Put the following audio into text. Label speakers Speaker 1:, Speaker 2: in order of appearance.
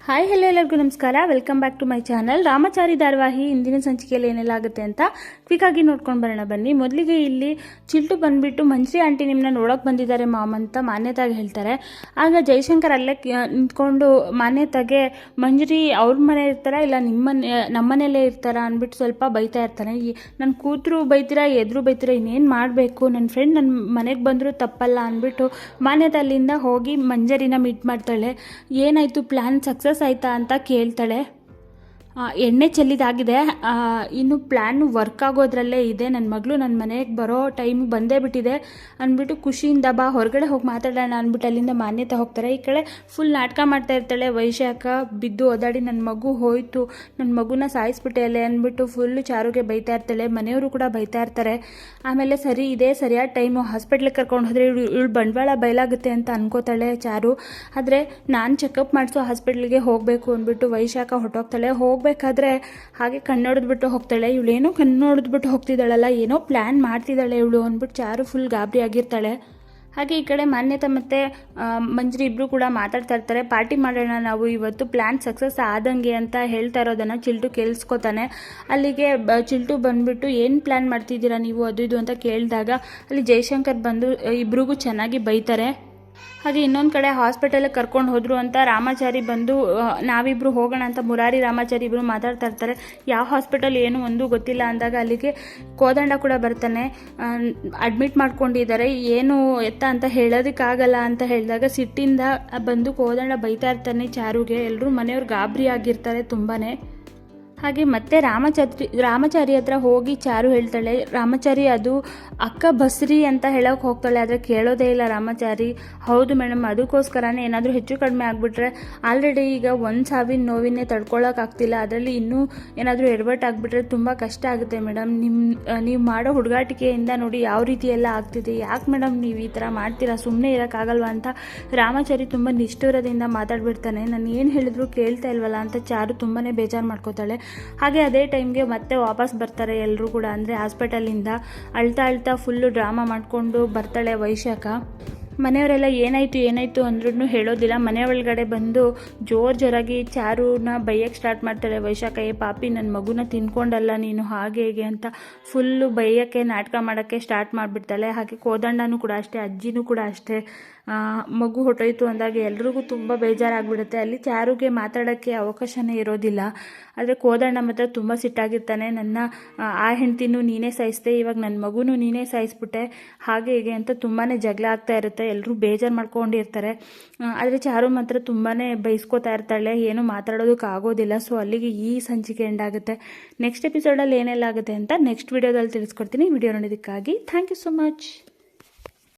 Speaker 1: Hi hello ಎಲ್ಲರಿಗೂ ನಮಸ್ಕಾರ. Welcome back to my channel. Ramachari ಧಾರಾವಾಹಿ ಇಂದಿನ ಸಂಚಿಕೆಯಲ್ಲಿ ಏನೆಲ್ಲ ಆಗುತ್ತೆ ಅಂತ ಕ್ವಿಕ್ಕಾಗಿ ನೋಡ್ಕೊಂಡು ಬರೋಣ ಬನ್ನಿ. ಮೊದಲಿಗೆ ಇಲ್ಲಿ ಚಿಲ್ಟು ಬಂದುಬಿಟ್ಟು ಮಂಜ್ರಿ ಆಂಟಿ ನಿಮ್ಮನ್ನ ನೋಡೋಕೆ ಬಂದಿದ್ದಾರೆ ಮಾಮ್ ಅಂತ ಮಾನ್ಯತಾಗಿ ಹೇಳ್ತಾರೆ. ಆಗ ಜೈಶಂಕರ್ ಅಲ್ಲೇ ನಿಂತ್ಕೊಂಡು ಮಾನ್ಯತಾಗೆ ಮಂಜ್ರಿ ಅವ್ರ ಮನೆ ಇರ್ತಾರಾ ಇಲ್ಲ ನಮ್ಮನೆಯಲ್ಲೇ ಇರ್ತಾರಾ ಅಂದ್ಬಿಟ್ಟು ಸ್ವಲ್ಪ ಬೈತಾ ಇರ್ತಾನೆ. ನನ್ನ ಕೂತರು ಬೈತೀರಾ ಎದುರು ಬೈತೀರಾ, ಇನ್ನೇನು ಮಾಡಬೇಕು, ನನ್ನ ಫ್ರೆಂಡ್ ನನ್ನ ಮನೆಗೆ ಬಂದರೂ ತಪ್ಪಲ್ಲ ಅಂದ್ಬಿಟ್ಟು ಮಾನ್ಯತಾ ಅಲ್ಲಿಂದ ಹೋಗಿ ಮಂಜರಿನ ಮೀಟ್ ಮಾಡ್ತಾಳೆ. ಏನಾಯಿತು, ಪ್ಲ್ಯಾನ್ ಸಕ್ಸಸ್ ಆಯ್ತಾ ಅಂತ ಕೇಳ್ತಾಳೆ. ಎಣ್ಣೆ ಚೆಲ್ಲಿದಾಗಿದೆ, ಇನ್ನು ಪ್ಲ್ಯಾನ್ ವರ್ಕ್ ಆಗೋದ್ರಲ್ಲೇ ಇದೆ, ನನ್ನ ಮಗಳು ನನ್ನ ಮನೆಗೆ ಬರೋ ಟೈಮ್ ಬಂದೇ ಬಿಟ್ಟಿದೆ ಅಂದ್ಬಿಟ್ಟು ಖುಷಿಯಿಂದ ಬಾ ಹೊರಗಡೆ ಹೋಗಿ ಮಾತಾಡೋಣ ಅಂದ್ಬಿಟ್ಟು ಅಲ್ಲಿಂದ ಮಾನ್ಯತೆ ಹೋಗ್ತಾರೆ. ಈ ಕಡೆ ಫುಲ್ ನಾಟಕ ಮಾಡ್ತಾ ಇರ್ತಾಳೆ. ವೈಶಾಖ ಬಿದ್ದು ಓದಾಡಿ ನನ್ನ ಮಗು ಹೋಯಿತು, ನನ್ನ ಮಗುನ ಸಾಯಿಸ್ಬಿಟ್ಟೆ ಅಲ್ಲೇ ಅಂದ್ಬಿಟ್ಟು ಫುಲ್ಲು ಚಾರುಗೆ ಬೈತಾ ಇರ್ತಾಳೆ. ಮನೆಯವರು ಕೂಡ ಬೈತಾ ಇರ್ತಾರೆ. ಆಮೇಲೆ ಸರಿ ಇದೆ ಸರಿಯಾದ ಟೈಮು, ಹಾಸ್ಪಿಟ್ಲಿಗೆ ಕರ್ಕೊಂಡು ಹೋದರೆ ಇವಳು ಬಂಡವಾಳ ಬಯಲಾಗುತ್ತೆ ಅಂತ ಅನ್ಕೋತಾಳೆ ಚಾರು. ಆದರೆ ನಾನು ಚೆಕಪ್ ಮಾಡಿಸೋ ಹಾಸ್ಪಿಟ್ಲಿಗೆ ಹೋಗಬೇಕು ಅಂದ್ಬಿಟ್ಟು ವೈಶಾಖ ಹೊಟ್ಟೋಗ್ತಾಳೆ. ಬೇಕಾದ್ರೆ ಹಾಗೆ ಕಣ್ಣೊಡೆದ್ಬಿಟ್ಟು ಹೋಗ್ತಾಳೆ. ಇವಳೇನೋ ಕಣ್ಣೊಡೆದ್ಬಿಟ್ಟು ಹೋಗ್ತಿದ್ದಾಳಲ್ಲ, ಏನೋ ಪ್ಲ್ಯಾನ್ ಮಾಡ್ತಿದ್ದಾಳೆ ಇವಳು ಅಂದ್ಬಿಟ್ಟು ಚಾರು ಫುಲ್ ಗಾಬರಿ ಆಗಿರ್ತಾಳೆ. ಹಾಗೆ ಈ ಕಡೆ ಮಾನ್ಯತಾ ಮತ್ತು ಮಂಜ್ರಿ ಇಬ್ಬರು ಕೂಡ ಮಾತಾಡ್ತಾ ಇರ್ತಾರೆ. ಪಾರ್ಟಿ ಮಾಡೋಣ ನಾವು ಇವತ್ತು, ಪ್ಲ್ಯಾನ್ ಸಕ್ಸಸ್ ಆದಂಗೆ ಅಂತ ಹೇಳ್ತಾ ಇರೋದನ್ನು ಚಿಲ್ಟು ಕೇಳಿಸ್ಕೊತಾನೆ. ಅಲ್ಲಿಗೆ ಚಿಲ್ಟು ಬಂದುಬಿಟ್ಟು ಏನು ಪ್ಲ್ಯಾನ್ ಮಾಡ್ತಿದ್ದೀರಾ ನೀವು ಅದು ಇದು ಅಂತ ಕೇಳಿದಾಗ ಅಲ್ಲಿ ಜೈಶಂಕರ್ ಬಂದು ಇಬ್ರಿಗೂ ಚೆನ್ನಾಗಿ ಬೈತಾರೆ. ಹಾಗೆ ಇನ್ನೊಂದು ಕಡೆ ಹಾಸ್ಪಿಟಲಿಗೆ ಕರ್ಕೊಂಡು ಹೋದರು ಅಂತ ರಾಮಾಚಾರಿ ಬಂದು ನಾವಿಬ್ಬರು ಹೋಗೋಣ ಅಂತ ಮುರಾರಿ ರಾಮಾಚಾರಿ ಇಬ್ಬರು ಮಾತಾಡ್ತಾ ಇರ್ತಾರೆ. ಯಾವ ಹಾಸ್ಪಿಟಲ್ ಏನು ಒಂದು ಗೊತ್ತಿಲ್ಲ ಅಂದಾಗ ಅಲ್ಲಿಗೆ ಕೋದಂಡ ಕೂಡ ಬರ್ತಾನೆ. ಅಡ್ಮಿಟ್ ಮಾಡ್ಕೊಂಡಿದ್ದಾರೆ, ಏನು ಎತ್ತ ಅಂತ ಹೇಳೋದಕ್ಕಾಗಲ್ಲ ಅಂತ ಹೇಳಿದಾಗ ಸಿಟ್ಟಿಂದ ಬಂದು ಕೋದಂಡ ಬೈತಾ ಇರ್ತಾನೆ ಚಾರುಗೆ. ಎಲ್ಲರೂ ಮನೆಯವ್ರು ಗಾಬರಿ ಆಗಿರ್ತಾರೆ ತುಂಬಾ. ಹಾಗೆ ಮತ್ತೆ ರಾಮಚಾರಿ ಹತ್ರ ಹೋಗಿ ಚಾರು ಹೇಳ್ತಾಳೆ. ರಾಮಚಾರಿ ಅದು ಅಕ್ಕ ಬಸ್ರಿ ಅಂತ ಹೇಳೋಕೆ ಹೋಗ್ತಾಳೆ, ಆದರೆ ಕೇಳೋದೇ ಇಲ್ಲ ರಾಮಚಾರಿ. ಹೌದು ಮೇಡಮ್, ಅದಕ್ಕೋಸ್ಕರನೇ ಏನಾದರೂ ಹೆಚ್ಚು ಕಡಿಮೆ ಆಗಿಬಿಟ್ರೆ ಆಲ್ರೆಡಿ ಈಗ ಒಂದು ಸಾವಿನ ನೋವಿನೇ ತಡ್ಕೊಳ್ಳೋಕ್ಕಾಗ್ತಿಲ್ಲ, ಅದರಲ್ಲಿ ಇನ್ನೂ ಏನಾದರೂ ಎಡವಟ್ಟಾಗ್ಬಿಟ್ರೆ ತುಂಬ ಕಷ್ಟ ಆಗುತ್ತೆ ಮೇಡಮ್. ನೀವು ಮಾಡೋ ಹುಡುಗಾಟಿಕೆಯಿಂದ ನೋಡಿ ಯಾವ ರೀತಿ ಎಲ್ಲ ಆಗ್ತಿದೆ, ಯಾಕೆ ಮೇಡಮ್ ನೀವು ಈ ಥರ ಮಾಡ್ತೀರಾ, ಸುಮ್ಮನೆ ಇರೋಕ್ಕಾಗಲ್ವಾ ಅಂತ ರಾಮಚಾರಿ ತುಂಬ ನಿಷ್ಠುರದಿಂದ ಮಾತಾಡ್ಬಿಡ್ತಾನೆ. ನಾನು ಏನು ಹೇಳಿದ್ರು ಕೇಳ್ತಾ ಇಲ್ವಲ್ಲ ಅಂತ ಚಾರು ತುಂಬಾ ಬೇಜಾರು ಮಾಡ್ಕೋತಾಳೆ. ಹಾಗೆ ಅದೇ ಟೈಮ್ಗೆ ಮತ್ತೆ ವಾಪಸ್ ಬರ್ತಾರೆ ಎಲ್ಲರೂ ಕೂಡ, ಅಂದರೆ ಹಾಸ್ಪಿಟಲಿಂದ ಅಳ್ತಾ ಫುಲ್ಲು ಡ್ರಾಮಾ ಮಾಡಿಕೊಂಡು ಬರ್ತಾಳೆ ವೈಶಾಖ. ಮನೆಯವರೆಲ್ಲ ಏನಾಯಿತು ಅಂದ್ರೂ ಹೇಳೋದಿಲ್ಲ. ಮನೆ ಒಳಗಡೆ ಬಂದು ಜೋರಾಗಿ ಚಾರುನ ಬೈಯಕ್ಕೆ ಸ್ಟಾರ್ಟ್ ಮಾಡ್ತಾಳೆ ವೈಶಾಖ. ಪಾಪಿ ನನ್ನ ಮಗುನ ತಿನ್ಕೊಂಡಲ್ಲ ನೀನು, ಹಾಗೆ ಹೇಗೆ ಅಂತ ಫುಲ್ಲು ಬೈಯಕ್ಕೆ ನಾಟಕ ಮಾಡೋಕ್ಕೆ ಸ್ಟಾರ್ಟ್ ಮಾಡಿಬಿಡ್ತಾಳೆ. ಹಾಗೆ ಕೋದಂಡನೂ ಕೂಡ ಅಷ್ಟೇ, ಅಜ್ಜಿನೂ ಕೂಡ ಅಷ್ಟೇ. ಮಗು ಹೊಟ್ಟೋಯ್ತು ಅಂದಾಗ ಎಲ್ರಿಗೂ ತುಂಬ ಬೇಜಾರಾಗ್ಬಿಡುತ್ತೆ. ಅಲ್ಲಿ ಚಾರುಗೆ ಮಾತಾಡೋಕ್ಕೆ ಅವಕಾಶನೇ ಇರೋದಿಲ್ಲ. ಆದರೆ ಕೋದಂಡ ಮಾತ್ರ ತುಂಬ ಸಿಟ್ಟಾಗಿರ್ತಾನೆ. ನನ್ನ ಆ ಹೆಂಡ್ತಿನೂ ನೀನೇ ಸಾಯಿಸ್ದೆ, ಇವಾಗ ನನ್ನ ಮಗುನೂ ನೀನೇ ಸಾಯಿಸ್ಬಿಟ್ಟೆ, ಹಾಗೆ ಹೇಗೆ ಅಂತ ತುಂಬಾ ಜಗಳ ಆಗ್ತಾ ಇರುತ್ತೆ. ಎಲ್ಲರೂ ಬೇಜಾರು ಮಾಡ್ಕೊಂಡಿರ್ತಾರೆ. ಆದರೆ ಚಾರು ಮಾತ್ರ ತುಂಬಾ ಬೈಸ್ಕೋತಾ ಇರ್ತಾಳೆ, ಏನೂ ಮಾತಾಡೋದಕ್ಕೆ ಆಗೋದಿಲ್ಲ. ಸೊ ಅಲ್ಲಿಗೆ ಈ ಸಂಚಿಕೆ ಎಂಡ್ ಆಗುತ್ತೆ. ನೆಕ್ಸ್ಟ್ ಎಪಿಸೋಡಲ್ಲಿ ಏನೆಲ್ಲ ಆಗುತ್ತೆ ಅಂತ ನೆಕ್ಸ್ಟ್ ವಿಡಿಯೋದಲ್ಲಿ ತಿಳಿಸ್ಕೊಡ್ತೀನಿ. ವಿಡಿಯೋ ನೋಡೋದಕ್ಕಾಗಿ ಥ್ಯಾಂಕ್ ಯು ಸೊ ಮಚ್.